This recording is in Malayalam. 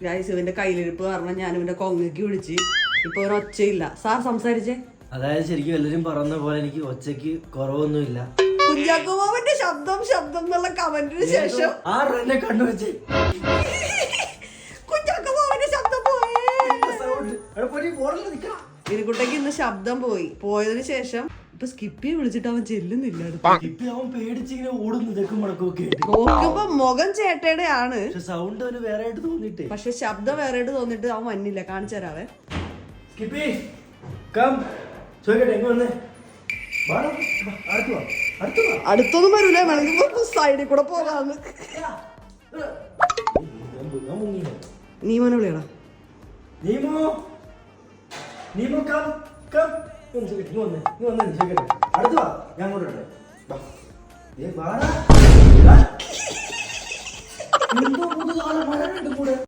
ഗൈസ് ഇവന്റെ കയ്യിലിരിപ്പ് കാരണം ഞാൻ ഇവന്റെ കൊങ്ങയ്ക്ക് വിളിച്ച് ഇപ്പൊ ഒരു ഒച്ചയില്ല. സാർ സംസാരിച്ചേ. അതായത് ശരിക്കും എല്ലാരും പറയുന്ന പോലെ എനിക്ക് ഒച്ചയ്ക്ക് കുറവൊന്നുമില്ല. കുഞ്ചാക്കോമാവന്റെ ശബ്ദം ശബ്ദം എന്നുള്ള കമന്റിന് ശേഷം എന്നെ കണ്ടുവെച്ച് കുഞ്ചാക്കോമാവന്റെ ശബ്ദം പോയേ. ഇതിനെക്കുട്ടേക്ക് ഇന്ന് ശബ്ദം പോയതിനു ശേഷം ഇപ്പൊ സ്കിപ്പി വിളിച്ചിട്ട് അവൻ ചെല്ലുന്നില്ല. അവൻ പേടിച്ചിങ്ങനെ ഓടുന്നു തെക്കും മടക്കൊക്കെ നോക്കുമ്പോ മുഖം ചേട്ടയുടെ ആണ്, സൗണ്ട് അവന് വേറെ ആയിട്ട് തോന്നിട്ടേ, പക്ഷെ ശബ്ദം വേറെ ആയിട്ട് തോന്നിട്ട് അവൻ വന്നില്ല. കാണിച്ചു തരാവേ. അടുത്തൊന്നും വരൂലേ, വേണമെങ്കിൽ സൈഡിൽ കൂടെ പോകാന്ന്. നീമോനെ വിളിയടാ. അടുത്ത് വാ.